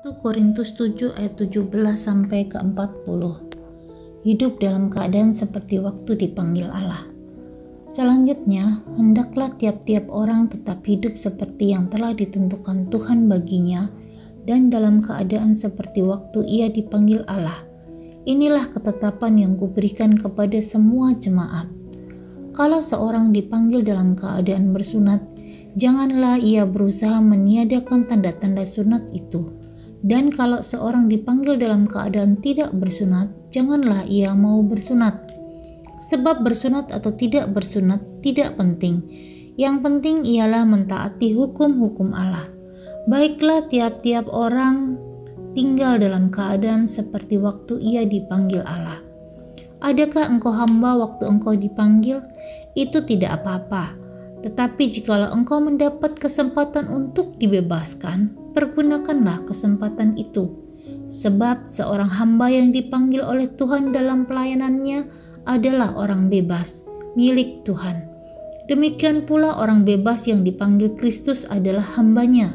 1 Korintus 7 ayat 17 sampai ke 40. Hidup dalam keadaan seperti waktu dipanggil Allah. Selanjutnya, hendaklah tiap-tiap orang tetap hidup seperti yang telah ditentukan Tuhan baginya dan dalam keadaan seperti waktu ia dipanggil Allah. Inilah ketetapan yang kuberikan kepada semua jemaat. Kalau seorang dipanggil dalam keadaan bersunat, janganlah ia berusaha meniadakan tanda-tanda sunat itu. Dan kalau seorang dipanggil dalam keadaan tidak bersunat, janganlah ia mau bersunat. Sebab bersunat atau tidak bersunat tidak penting. Yang penting ialah mentaati hukum-hukum Allah. Baiklah tiap-tiap orang tinggal dalam keadaan seperti waktu ia dipanggil Allah. Adakah engkau hamba waktu engkau dipanggil? Itu tidak apa-apa. Tetapi jikalau engkau mendapat kesempatan untuk dibebaskan, pergunakanlah kesempatan itu. Sebab seorang hamba yang dipanggil oleh Tuhan dalam pelayanannya adalah orang bebas, milik Tuhan. Demikian pula orang bebas yang dipanggil Kristus adalah hambanya.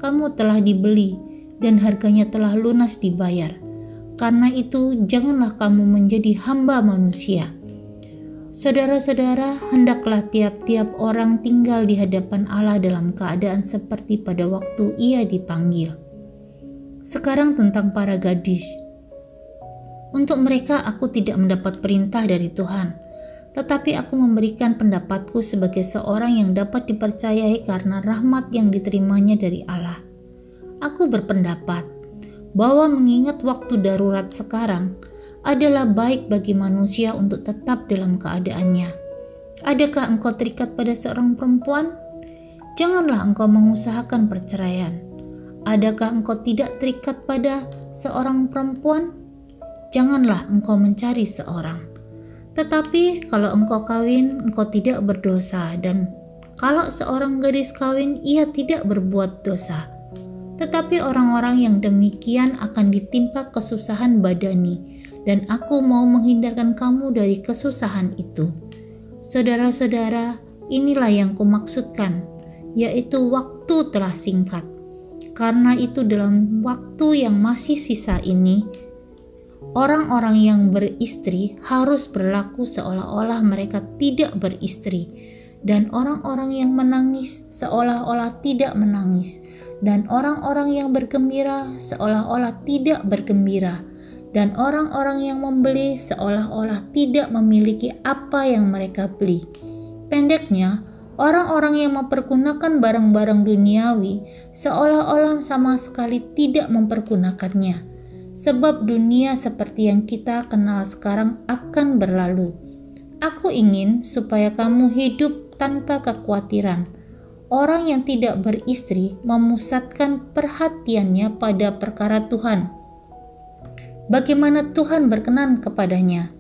Kamu telah dibeli dan harganya telah lunas dibayar. Karena itu, janganlah kamu menjadi hamba manusia. Saudara-saudara, hendaklah tiap-tiap orang tinggal di hadapan Allah dalam keadaan seperti pada waktu ia dipanggil. Sekarang tentang para gadis. Untuk mereka aku tidak mendapat perintah dari Tuhan, tetapi aku memberikan pendapatku sebagai seorang yang dapat dipercayai karena rahmat yang diterimanya dari Allah. Aku berpendapat bahwa mengingat waktu darurat sekarang adalah baik bagi manusia untuk tetap dalam keadaannya. Adakah engkau terikat pada seorang perempuan? Janganlah engkau mengusahakan perceraian. Adakah engkau tidak terikat pada seorang perempuan? Janganlah engkau mencari seorang. Tetapi kalau engkau kawin, engkau tidak berdosa, dan kalau seorang gadis kawin, ia tidak berbuat dosa. Tetapi orang-orang yang demikian akan ditimpa kesusahan badani, dan aku mau menghindarkan kamu dari kesusahan itu. Saudara-saudara, inilah yang kumaksudkan, yaitu waktu telah singkat. Karena itu dalam waktu yang masih sisa ini, orang-orang yang beristri harus berlaku seolah-olah mereka tidak beristri, dan orang-orang yang menangis seolah-olah tidak menangis, dan orang-orang yang bergembira seolah-olah tidak bergembira, dan orang-orang yang membeli seolah-olah tidak memiliki apa yang mereka beli. Pendeknya, orang-orang yang mempergunakan barang-barang duniawi seolah-olah sama sekali tidak mempergunakannya. Sebab dunia seperti yang kita kenal sekarang akan berlalu. Aku ingin supaya kamu hidup tanpa kekhawatiran. Orang yang tidak beristri memusatkan perhatiannya pada perkara Tuhan. Bagaimana Tuhan berkenan kepadanya?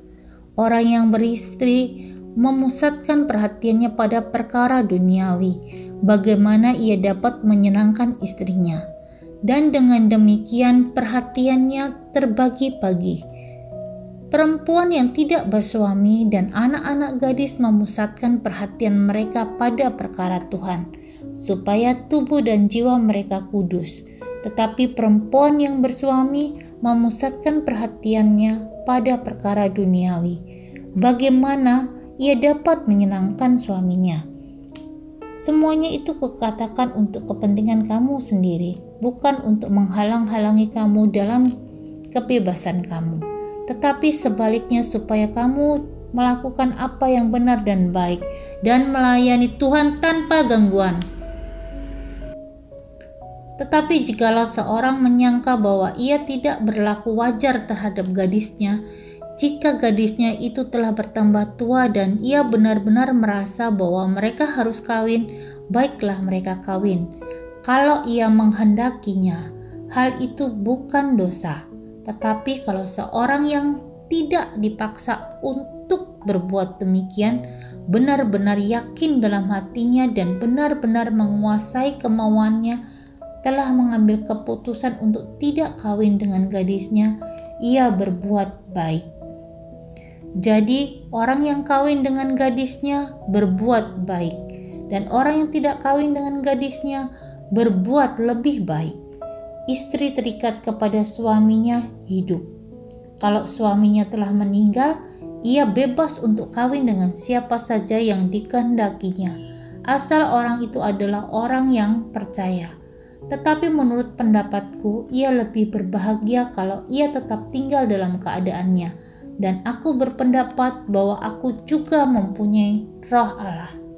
Orang yang beristri memusatkan perhatiannya pada perkara duniawi. Bagaimana ia dapat menyenangkan istrinya? Dan dengan demikian perhatiannya terbagi-bagi. Perempuan yang tidak bersuami dan anak-anak gadis memusatkan perhatian mereka pada perkara Tuhan, supaya tubuh dan jiwa mereka kudus. Tetapi perempuan yang bersuami memusatkan perhatiannya pada perkara duniawi. Bagaimana ia dapat menyenangkan suaminya? Semuanya itu kukatakan untuk kepentingan kamu sendiri, bukan untuk menghalang-halangi kamu dalam kebebasan kamu, tetapi sebaliknya supaya kamu melakukan apa yang benar dan baik, dan melayani Tuhan tanpa gangguan. Tetapi jikalau seorang menyangka bahwa ia tidak berlaku wajar terhadap gadisnya, jika gadisnya itu telah bertambah tua dan ia benar-benar merasa bahwa mereka harus kawin, baiklah mereka kawin. Kalau ia menghendakinya, hal itu bukan dosa. Tetapi kalau seorang yang tidak dipaksa untuk berbuat demikian, benar-benar yakin dalam hatinya dan benar-benar menguasai kemauannya, telah mengambil keputusan untuk tidak kawin dengan gadisnya, ia berbuat baik. Jadi orang yang kawin dengan gadisnya berbuat baik, dan orang yang tidak kawin dengan gadisnya berbuat lebih baik. istri terikat kepada suaminya hidup. Kalau suaminya telah meninggal, ia bebas untuk kawin dengan siapa saja yang dikehendakinya, asal orang itu adalah orang yang percaya. Tetapi menurut pendapatku, ia lebih berbahagia kalau ia tetap tinggal dalam keadaannya, dan aku berpendapat bahwa aku juga mempunyai Roh Allah.